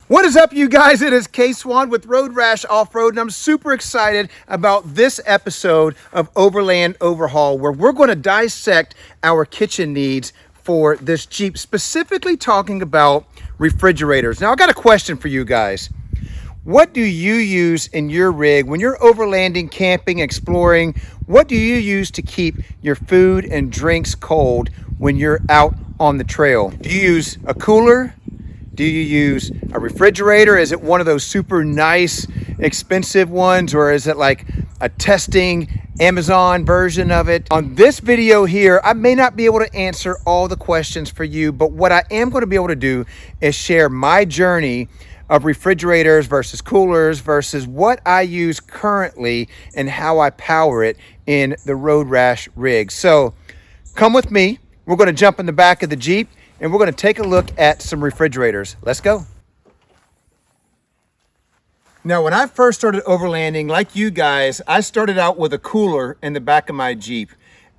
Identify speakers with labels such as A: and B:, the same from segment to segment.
A: What is up, you guys? It is K-Swan with Road Rash Off-Road, and I'm super excited about this episode of Overland Overhaul, where we're going to dissect our kitchen needs for this Jeep, specifically talking about refrigerators. Now, I got a question for you guys. What do you use in your rig when you're overlanding, camping, exploring? What do you use to keep your food and drinks cold when you're out on the trail? Do you use a cooler? Do you use a refrigerator? Is it one of those super nice, expensive ones, or is it like a testing Amazon version of it? On this video here, I may not be able to answer all the questions for you, but what I am going to be able to do is share my journey of refrigerators versus coolers versus what I use currently and how I power it in the Road Rash rig. So come with me. We're going to jump in the back of the Jeep and we're going to take a look at some refrigerators. Let's go. Now, when I first started overlanding, like you guys, I started out with a cooler in the back of my Jeep.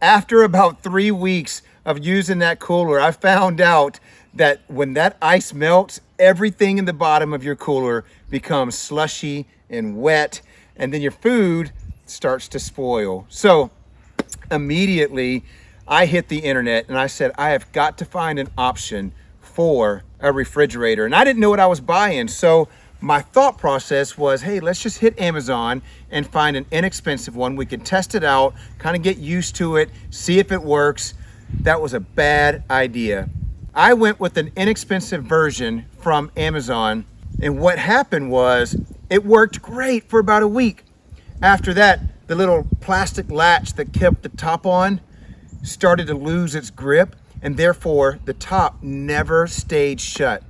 A: After about 3 weeks of using that cooler, I found out that when that ice melts, everything in the bottom of your cooler becomes slushy and wet, and then your food starts to spoil. So immediately, I hit the internet and I said, I have got to find an option for a refrigerator. And I didn't know what I was buying. So my thought process was, hey, let's just hit Amazon and find an inexpensive one. We can test it out, kind of get used to it, see if it works. That was a bad idea. I went with an inexpensive version from Amazon. And what happened was it worked great for about a week. After that, the little plastic latch that kept the top on started to lose its grip, and therefore the top never stayed shut.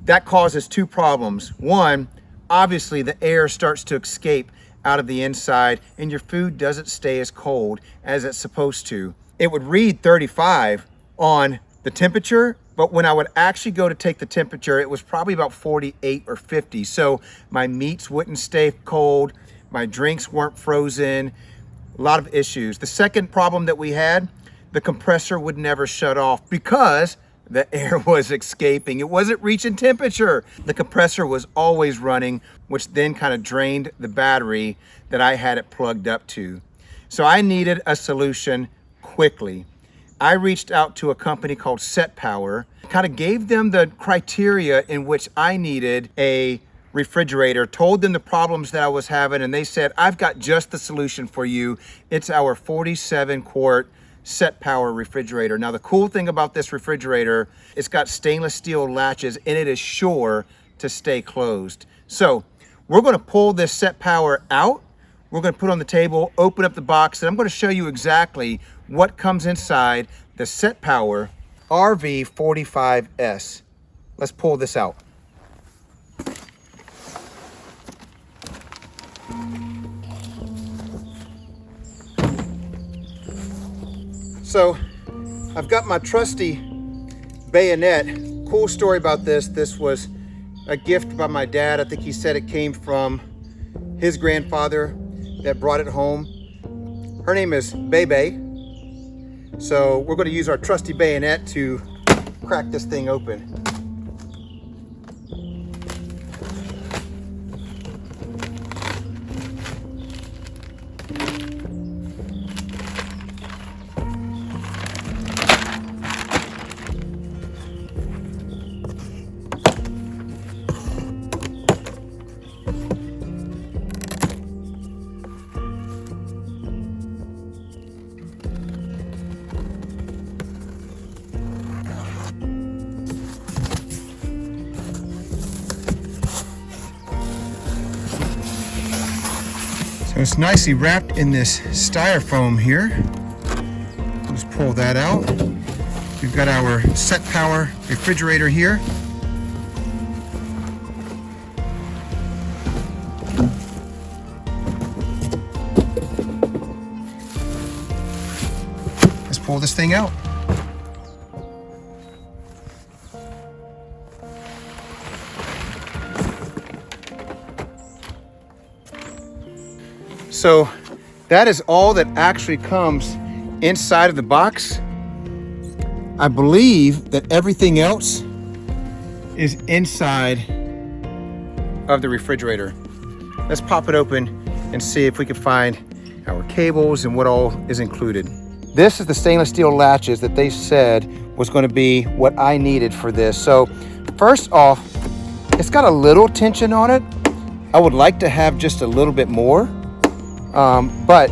A: That causes two problems. One, obviously the air starts to escape out of the inside and your food doesn't stay as cold as it's supposed to. It would read 35 on the temperature, but when I would actually go to take the temperature, it was probably about 48 or 50. So my meats wouldn't stay cold, my drinks weren't frozen, a lot of issues. The second problem that we had, the compressor would never shut off because the air was escaping. It wasn't reaching temperature. The compressor was always running, which then kind of drained the battery that I had it plugged up to. So I needed a solution quickly. I reached out to a company called SetPower, kind of gave them the criteria in which I needed a refrigerator, told them the problems that I was having, and they said, I've got just the solution for you. It's our 47 quart SetPower refrigerator. Now, the cool thing about this refrigerator, it's got stainless steel latches and it is sure to stay closed. So we're going to pull this SetPower out. We're going to put it on the table, open up the box, and I'm going to show you exactly what comes inside the SetPower RV45s. Let's pull this out. So I've got my trusty bayonet. Cool story about this. This was a gift by my dad. I think he said it came from his grandfather that brought it home. Her name is Bebe. So we're going to use our trusty bayonet to crack this thing open. So it's nicely wrapped in this styrofoam here. Let's pull that out. We've got our SetPower refrigerator here. Let's pull this thing out. So that is all that actually comes inside of the box. I believe that everything else is inside of the refrigerator. Let's pop it open and see if we can find our cables and what all is included. This is the stainless steel latches that they said was going to be what I needed for this. So first off, it's got a little tension on it. I would like to have just a little bit more, but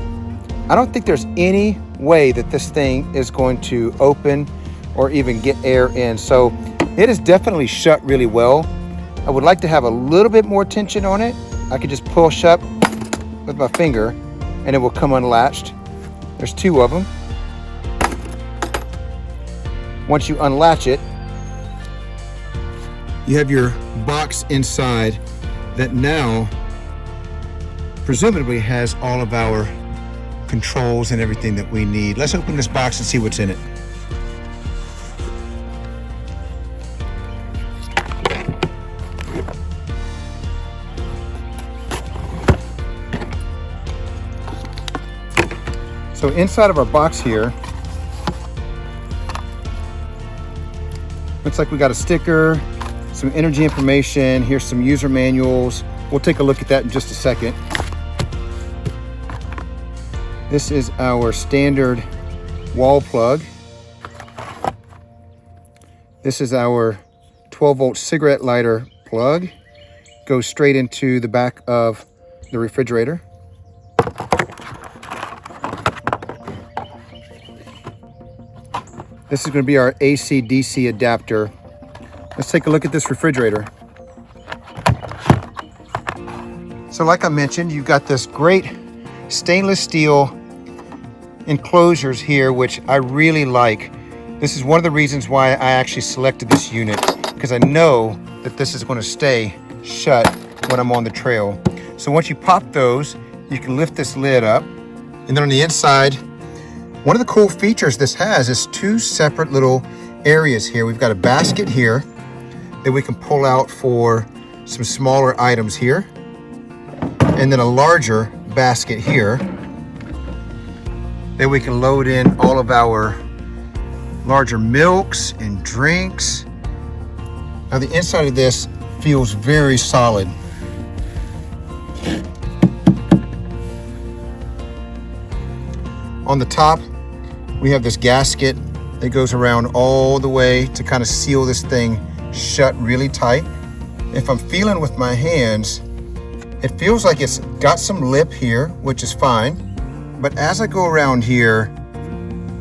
A: I don't think there's any way that this thing is going to open or even get air in. So it is definitely shut really well. I would like to have a little bit more tension on it. I could just pull shut with my finger and it will come unlatched. There's two of them. Once you unlatch it, you have your box inside that now presumably has all of our controls and everything that we need. Let's open this box and see what's in it. So inside of our box here, looks like we got a sticker, some energy information. Here's some user manuals. We'll take a look at that in just a second. This is our standard wall plug. This is our 12-volt cigarette lighter plug. Goes straight into the back of the refrigerator. This is going to be our AC/DC adapter. Let's take a look at this refrigerator. So like I mentioned, you've got this great stainless steel enclosures here, which I really like. This is one of the reasons why I actually selected this unit, because I know that this is going to stay shut when I'm on the trail. So once you pop those, you can lift this lid up. And then on the inside, one of the cool features this has is two separate little areas here. We've got a basket here that we can pull out for some smaller items here, and then a larger basket here that we can load in all of our larger milks and drinks. Now the inside of this feels very solid. On the top, we have this gasket that goes around all the way to kind of seal this thing shut really tight. If I'm feeling with my hands, it feels like it's got some lip here, which is fine. But as I go around here,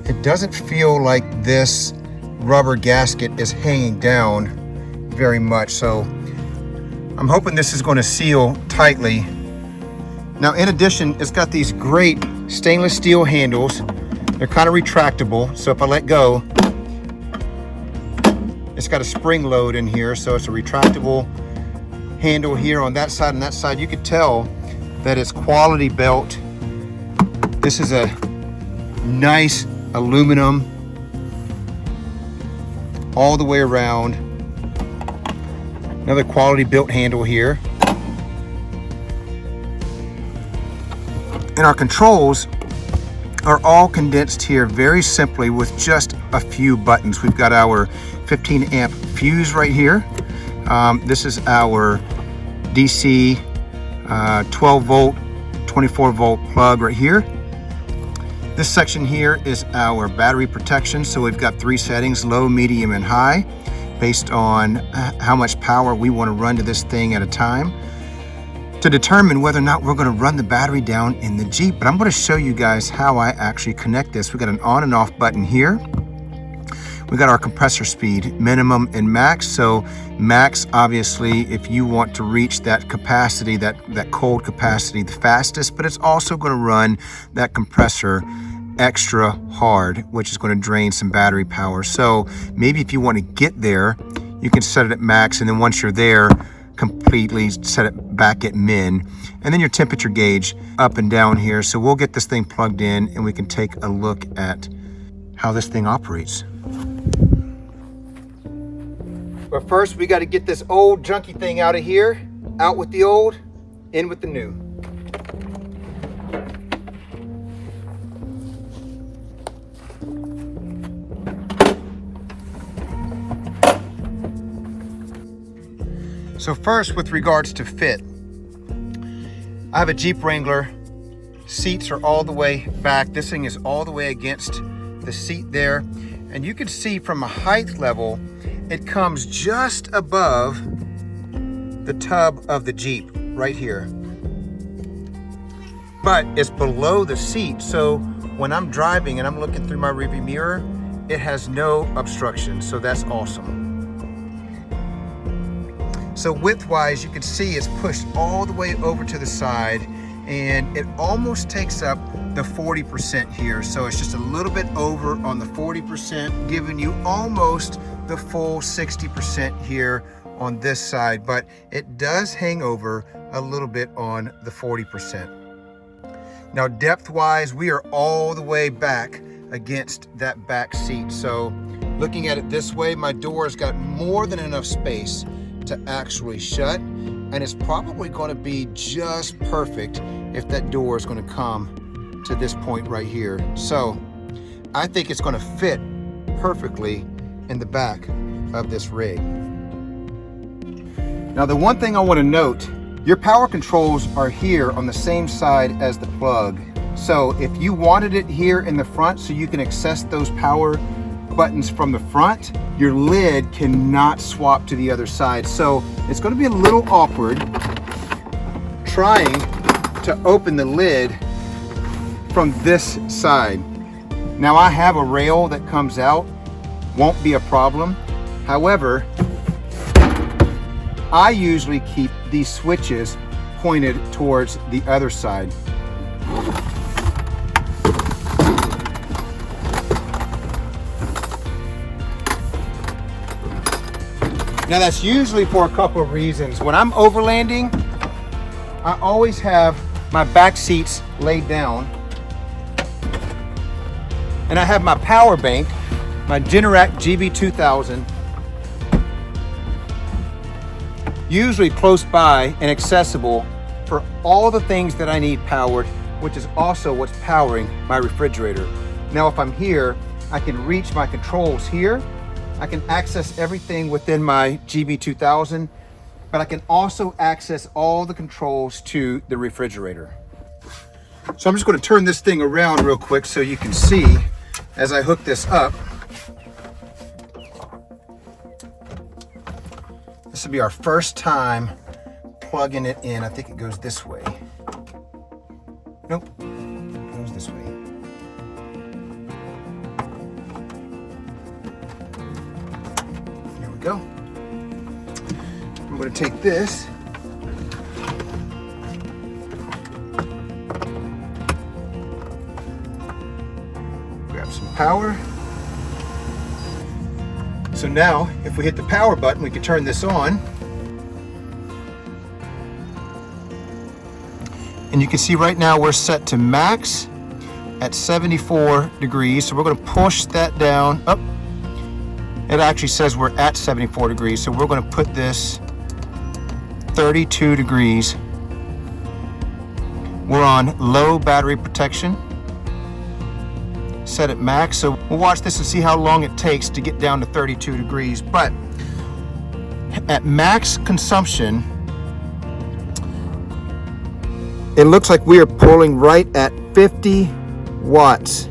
A: it doesn't feel like this rubber gasket is hanging down very much. So I'm hoping this is going to seal tightly. Now, in addition, it's got these great stainless steel handles. They're kind of retractable, so if I let go, it's got a spring load in here, so it's a retractable handle here on that side and that side. You could tell that it's quality built. This is a nice aluminum all the way around. Another quality built handle here. And our controls are all condensed here very simply with just a few buttons. We've got our 15 amp fuse right here. This is our DC 12 volt, 24 volt plug right here. This section here is our battery protection. So we've got three settings: low, medium, and high, based on how much power we want to run to this thing at a time, to determine whether or not we're going to run the battery down in the Jeep. But I'm going to show you guys how I actually connect this. We've got an on and off button here. We got our compressor speed, minimum and max. So max, obviously, if you want to reach that capacity, that cold capacity the fastest, but it's also going to run that compressor extra hard, which is going to drain some battery power. So maybe if you want to get there, you can set it at max, and then once you're there, completely set it back at min. And then your temperature gauge up and down here. So we'll get this thing plugged in and we can take a look at how this thing operates. But first, we got to get this old junky thing out of here. Out with the old, in with the new. So first, with regards to fit, I have a Jeep Wrangler. Seats are all the way back. This thing is all the way against the seat there. And you can see from a height level, it comes just above the tub of the Jeep right here. But it's below the seat, so when I'm driving and I'm looking through my rearview mirror, it has no obstruction, so that's awesome. So width-wise, you can see it's pushed all the way over to the side, and it almost takes up the 40% here. So it's just a little bit over on the 40%, giving you almost the full 60% here on this side, but it does hang over a little bit on the 40%. Now depth-wise, we are all the way back against that back seat. So looking at it this way, my door's got more than enough space to actually shut, and it's probably going to be just perfect if that door is going to come to this point right here. So I think it's going to fit perfectly in the back of this rig. Now the one thing I want to note, your power controls are here on the same side as the plug. So if you wanted it here in the front so you can access those power buttons from the front, your lid cannot swap to the other side. So it's going to be a little awkward trying to open the lid from this side. Now I have a rail that comes out, won't be a problem. However, I usually keep these switches pointed towards the other side. Now that's usually for a couple of reasons. When I'm overlanding, I always have my back seats laid down, and I have my Powerbank, my Generac GB2000, usually close by and accessible for all the things that I need powered, which is also what's powering my refrigerator. Now if I'm here, I can reach my controls here. I can access everything within my GB2000, but I can also access all the controls to the refrigerator. So I'm just going to turn this thing around real quick so you can see as I hook this up. This will be our first time plugging it in. I think it goes this way. Nope, it goes this way. Go. I'm going to take this, grab some power. So now if we hit the power button, we can turn this on, and you can see right now we're set to max at 74 degrees. So we're going to push that down up. It actually says we're at 74 degrees, so we're going to put this 32 degrees. We're on low battery protection, set at max. So we'll watch this and see how long it takes to get down to 32 degrees. But at max consumption, it looks like we are pulling right at 50 watts.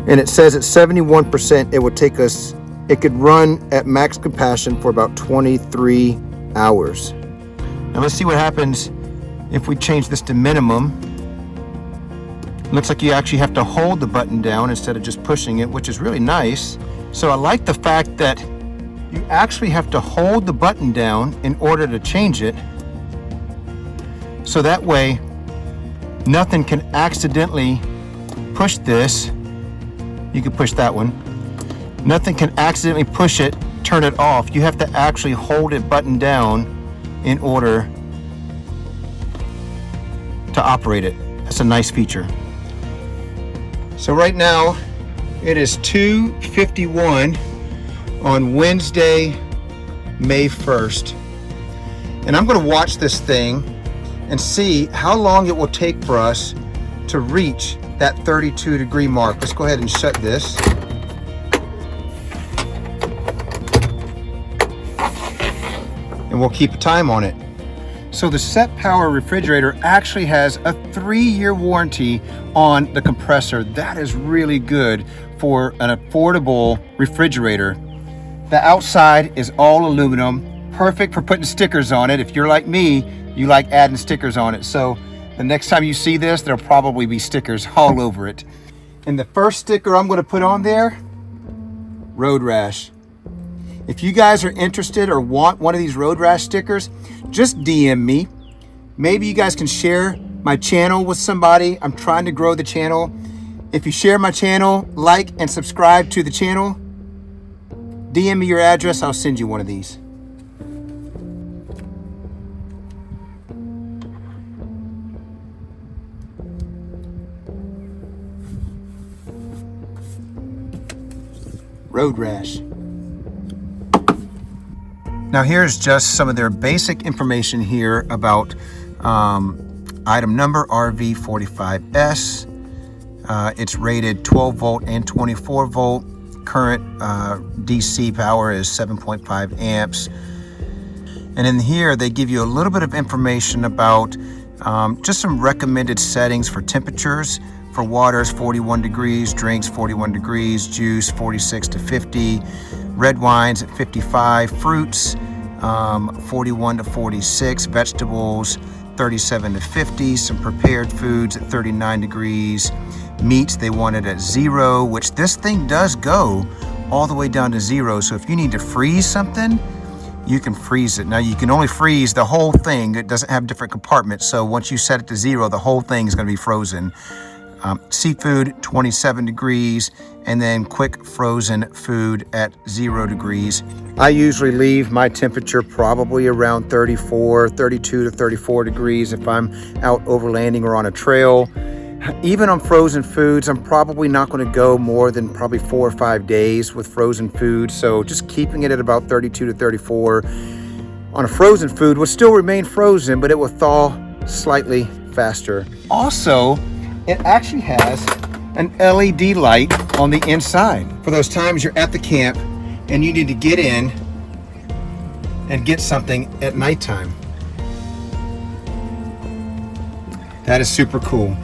A: And it says at 71%, it would take us, it could run at max capacity for about 23 hours. Now let's see what happens if we change this to minimum. Looks like you actually have to hold the button down instead of just pushing it, which is really nice. So I like the fact that you actually have to hold the button down in order to change it. So that way, nothing can accidentally push this. You can push that one. Nothing can accidentally push it, turn it off. You have to actually hold it button down in order to operate it. That's a nice feature. So right now it is 2:51 on Wednesday, May 1st. And I'm going to watch this thing and see how long it will take for us to reach that 32 degree mark. Let's go ahead and shut this. and we'll keep a time on it. So the SetPower refrigerator actually has a 3-year warranty on the compressor. That is really good for an affordable refrigerator. The outside is all aluminum, perfect for putting stickers on it. If you're like me, you like adding stickers on it. So the next time you see this, there'll probably be stickers all over it. And the first sticker I'm going to put on there, road rash. If you guys are interested or want one of these road rash stickers, just DM me. Maybe you guys can share my channel with somebody. I'm trying to grow the channel. If you share my channel, like and subscribe to the channel, DM me your address, I'll send you one of these. Road rash. Now here's just some of their basic information here about item number RV45s. It's rated 12 volt and 24 volt. Current DC power is 7.5 amps. And in here they give you a little bit of information about just some recommended settings for temperatures. For waters, 41 degrees, drinks 41 degrees, juice 46 to 50, red wines at 55, fruits 41 to 46, vegetables 37 to 50, some prepared foods at 39 degrees, meats they wanted at 0, which this thing does go all the way down to 0. So if you need to freeze something, you can freeze it. Now you can only freeze the whole thing. It doesn't have different compartments. So once you set it to 0, the whole thing is going to be frozen. Seafood 27 degrees, and then quick frozen food at 0 degrees. I usually leave my temperature probably around 32 to 34 degrees if I'm out overlanding or on a trail. Even on frozen foods, I'm probably not going to go more than probably 4 or 5 days with frozen food. So just keeping it at about 32 to 34 on a frozen food will still remain frozen, but it will thaw slightly faster. Also, it actually has an LED light on the inside for those times you're at the camp and you need to get in and get something at nighttime. That is super cool.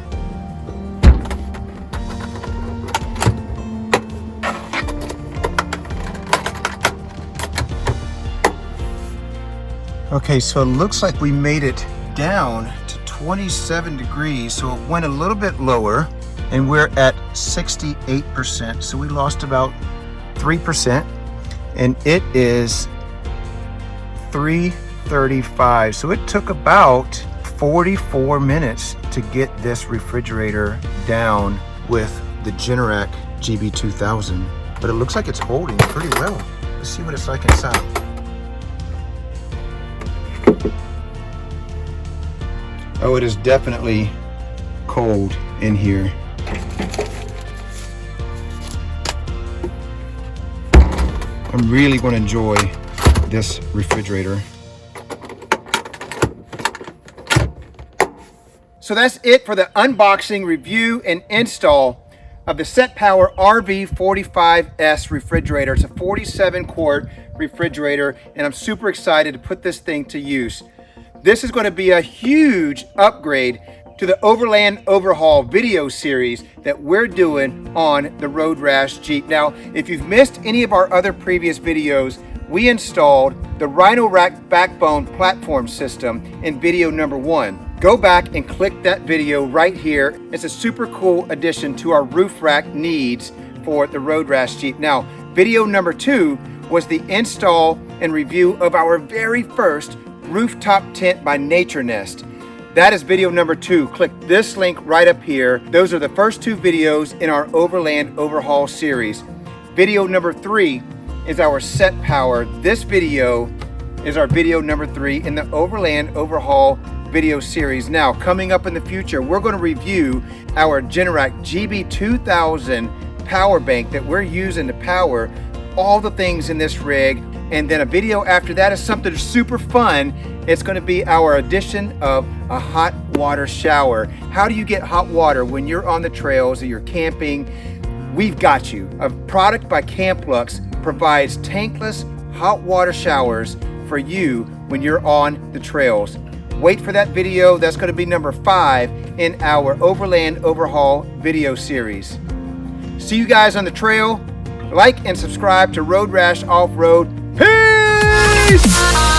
A: Okay, so it looks like we made it down to 27 degrees, so it went a little bit lower, and we're at 68%, so we lost about 3%, and it is 3:35, so it took about 44 minutes to get this refrigerator down with the Generac GB2000, but it looks like it's holding pretty well. Let's see what it's like inside. Oh, it is definitely cold in here. I'm really going to enjoy this refrigerator. So that's it for the unboxing, review, and install of the SetPower RV45s refrigerator. It's a 47 quart refrigerator, and I'm super excited to put this thing to use. This is going to be a huge upgrade to the Overland Overhaul video series that we're doing on the Road Rash Jeep. Now, if you've missed any of our other previous videos, we installed the Rhino Rack backbone platform system in video number 1. Go back and click that video right here. It's a super cool addition to our roof rack needs for the Road Rash Jeep. Now, video number 2 was the install and review of our very first rooftop tent by Nature Nest. That is video number 2. Click this link right up here. Those are the first 2 videos in our Overland Overhaul series. Video number 3 is our SetPower. This video is our video number 3 in the Overland Overhaul video series. Now, coming up in the future, we're going to review our Generac GB2000 power bank that we're using to power all the things in this rig. And then a video after that is something super fun. It's going to be our addition of a hot water shower. How do you get hot water when you're on the trails or you're camping? We've got you. A product by Camplux provides tankless hot water showers for you when you're on the trails. Wait for that video. That's going to be number 5 in our Overland Overhaul video series. See you guys on the trail. Like and subscribe to Road Rash Off-Road. Peace!